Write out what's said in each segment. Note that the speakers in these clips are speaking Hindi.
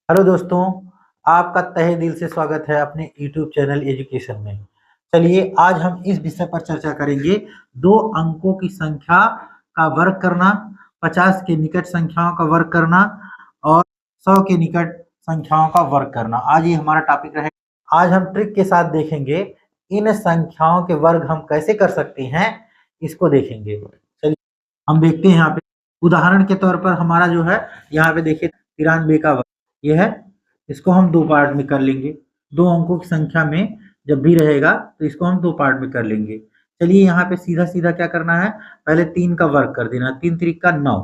हेलो दोस्तों, आपका तहे दिल से स्वागत है अपने यूट्यूब चैनल एजुकेशन में। चलिए आज हम इस विषय पर चर्चा करेंगे। दो अंकों की संख्या का वर्ग करना, 50 के निकट संख्याओं का वर्ग करना और 100 के निकट संख्याओं का वर्ग करना। आज ये हमारा टॉपिक रहेगा। आज हम ट्रिक के साथ देखेंगे इन संख्याओं के वर्ग हम कैसे कर सकते हैं, इसको देखेंगे। चलिए हम देखते हैं यहाँ पे उदाहरण के तौर पर हमारा जो है, यहाँ पे देखिए 93 का वर्ग ये है। इसको हम दो पार्ट में कर लेंगे। दो अंकों की संख्या में जब भी रहेगा तो इसको हम दो पार्ट में कर लेंगे। चलिए यहाँ पे सीधा सीधा क्या करना है, पहले 3 का वर्ग कर देना। 3 त्रिक का 9,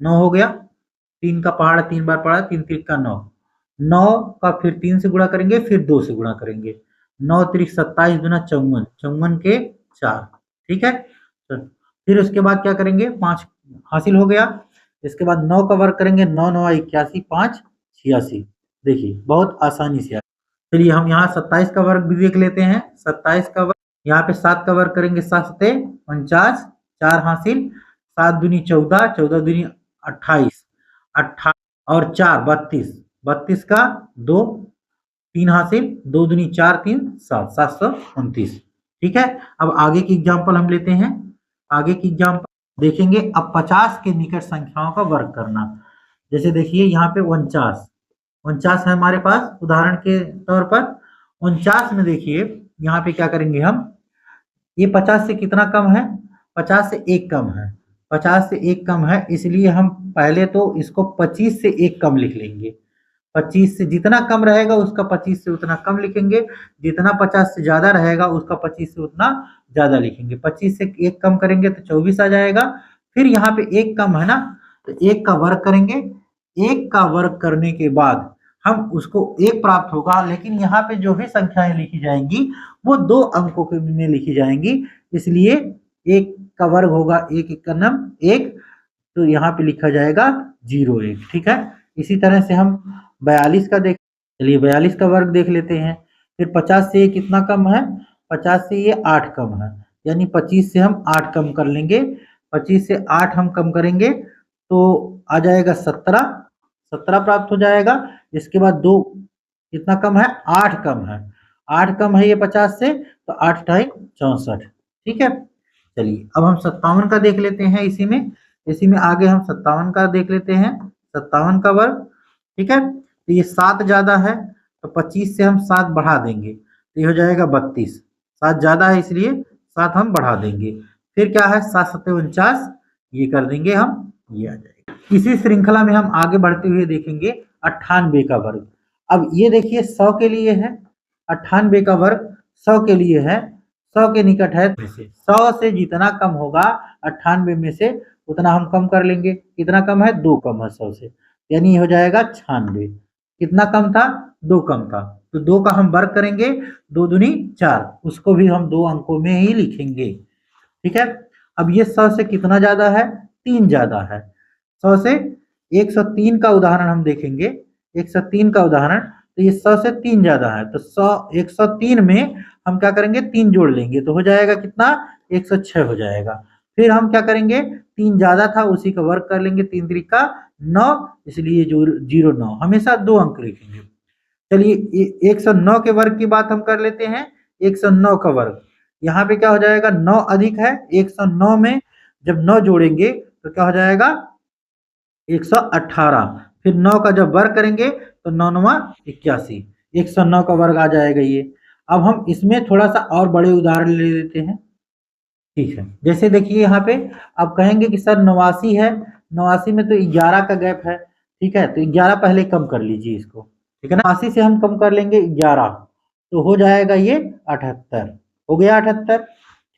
9 हो गया। 3 का पहाड़ 3 बार पढ़ा, 3 त्रिक का 9, 9 का फिर 3 से गुणा करेंगे, फिर 2 से गुणा करेंगे। 9 त्रिक 27 दूना 54, 54 के 4। ठीक है, तो फिर उसके बाद क्या करेंगे, 5 हासिल हो गया। इसके बाद 9 का वर्ग करेंगे, 9 9 81, 5 86। देखिए बहुत आसानी से। चलिए हम यहाँ 27 का वर्ग भी देख लेते हैं। 27 का वर्ग, यहाँ पे 7 का वर्ग करेंगे, 7 सते 49, 4 हासिल, 7 दूनी 14, 14 दूनी 28, 28 और 4 32, 32 का 2, 3 हासिल, 2 दूनी 4, 3 7, 729। ठीक है, अब आगे की एग्जाम्पल हम लेते हैं। आगे की एग्जाम्पल देखेंगे। अब 50 के निकट संख्याओं का वर्ग करना। जैसे देखिए यहाँ पे 49, 49 है हमारे पास उदाहरण के तौर पर। 49 में देखिए यहाँ पे क्या करेंगे हम, ये 50 से कितना कम है, 50 से 1 कम है। 50 से 1 कम है, इसलिए हम पहले तो इसको 25 से 1 कम लिख लेंगे। 25 से जितना कम रहेगा उसका 25 से उतना कम लिखेंगे, जितना 50 से ज्यादा रहेगा उसका 25 से उतना ज्यादा लिखेंगे। 25 से 1 कम करेंगे तो 24 आ जाएगा। फिर यहाँ पे 1 कम है ना, तो 1 का वर्ग करेंगे। 1 का वर्ग करने के बाद हम उसको 1 प्राप्त होगा, लेकिन यहाँ पे जो भी संख्याएं लिखी जाएंगी वो 2 अंकों के में लिखी जाएंगी, इसलिए 1 का वर्ग होगा 1 1 का नम 1, तो यहाँ पे लिखा जाएगा 01। ठीक है, इसी तरह से हम 42 का देख, चलिए 42 का वर्ग देख लेते हैं। फिर 50 से ये कितना कम है, 50 से ये 8 कम है, यानी 25 से हम 8 कम कर लेंगे। 25 से 8 हम कम करेंगे तो आ जाएगा 17, 17 प्राप्त हो जाएगा। इसके बाद 2 कितना कम है, 8 कम है, 8 कम है ये 50 से, तो 8 ढाई 64। ठीक है, चलिए अब हम 57 का देख लेते हैं। इसी में आगे हम 57 का देख लेते हैं। 57 का वर्ग, ठीक है, तो ये 7 ज्यादा है, तो 25 से हम 7 बढ़ा देंगे, तो ये हो जाएगा 32। 7 ज्यादा है इसलिए 7 हम बढ़ा देंगे। फिर क्या है, 7 सत्ते 49, ये कर देंगे हम, ये आ जाएगा। इसी श्रृंखला में हम आगे बढ़ते हुए देखेंगे 98 का वर्ग। अब ये देखिए 100 के लिए है, 98 का वर्ग 100 के लिए है। 100 के निकट है, 100 से जितना कम होगा 98 में से उतना हम कम कर लेंगे। कितना कम है, 2 कम है 100 से, यानी हो जाएगा 96। कितना कम था, 2 कम था, तो 2 का हम वर्ग करेंगे, 2 दूनी 4, उसको भी हम 2 अंकों में ही लिखेंगे। ठीक है, अब ये 100 से कितना ज्यादा है, 3 ज्यादा है। 100 से 103 का उदाहरण हम देखेंगे। 103 का उदाहरण, तो ये 100 से 3 ज्यादा है, तो 100 103 में हम क्या करेंगे, 3 जोड़ लेंगे, तो हो जाएगा कितना, 106 हो जाएगा। फिर हम क्या करेंगे, 3 ज्यादा था उसी का वर्ग कर लेंगे, 3 त्रिक का 9, इसलिए जो 09 हमेशा 2 अंक लिखेंगे। चलिए 109 के वर्ग की बात हम कर लेते हैं। 109 का वर्ग, यहाँ पे क्या हो जाएगा, 9 अधिक है। 109 में जब 9 जोड़ेंगे तो क्या हो जाएगा, 118। फिर 9 का जब वर्ग करेंगे तो 9 9 81, 109 का वर्ग आ जाएगा ये। अब हम इसमें थोड़ा सा और बड़े उदाहरण ले लेते हैं। ठीक है, जैसे देखिए यहाँ पे अब कहेंगे कि सर 89 है, 89 में तो 11 का गैप है। ठीक है, तो 11 पहले कम कर लीजिए इसको। ठीक है ना, 80 से हम कम कर लेंगे 11, तो हो जाएगा ये 78, हो गया 78।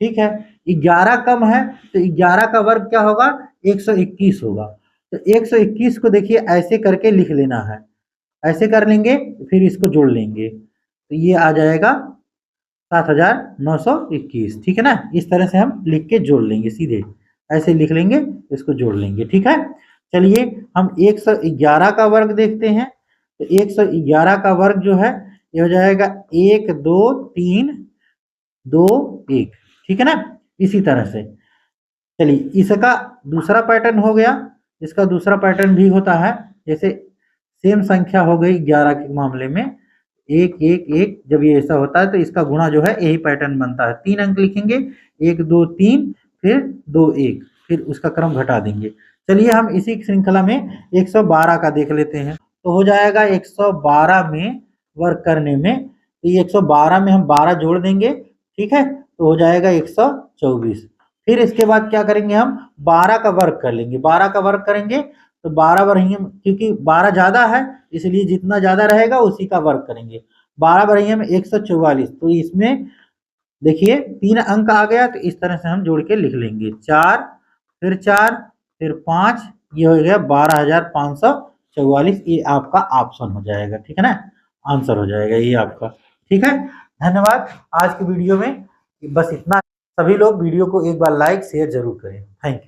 ठीक है, 11 कम है तो 11 का वर्ग क्या होगा, 121 होगा। तो 121 को देखिए ऐसे करके लिख लेना है, ऐसे कर लेंगे, फिर इसको जोड़ लेंगे, तो ये आ जाएगा 7921। ठीक है ना, इस तरह से हम लिख के जोड़ लेंगे, सीधे ऐसे लिख लेंगे, इसको जोड़ लेंगे। ठीक है, चलिए हम 111 का वर्ग देखते हैं। तो 111 का वर्ग जो है ये हो जाएगा 1 2 3 2 1। ठीक है ना, इसी तरह से। चलिए इसका दूसरा पैटर्न हो गया, इसका दूसरा पैटर्न भी होता है। जैसे सेम संख्या हो गई 11 के मामले में 1 1 1। जब ये ऐसा होता है तो इसका गुणा जो है यही पैटर्न बनता है। 3 अंक लिखेंगे 1 2 3 फिर 2 1 फिर उसका क्रम घटा देंगे। चलिए हम इसी श्रृंखला में 112 का देख लेते हैं। तो हो जाएगा 112 में वर्क करने में, तो ये 112 में हम 12 जोड़ देंगे, ठीक है, तो हो जाएगा 124। फिर इसके बाद क्या करेंगे हम 12 का वर्क कर लेंगे। 12 का वर्क करेंगे तो 12 बरहियम, क्योंकि 12 ज्यादा है इसलिए जितना ज्यादा रहेगा उसी का वर्क करेंगे। 12 बरहियम 144। तो इसमें देखिए 3 अंक आ गया, तो इस तरह से हम जोड़ के लिख लेंगे 4 फिर 5, ये हो गया 12,544। ये आपका ऑप्शन हो जाएगा, ठीक है ना, आंसर हो जाएगा ये आपका। ठीक है, धन्यवाद। आज की वीडियो में बस इतना। सभी लोग वीडियो को एक बार लाइक शेयर जरूर करें। Thank you.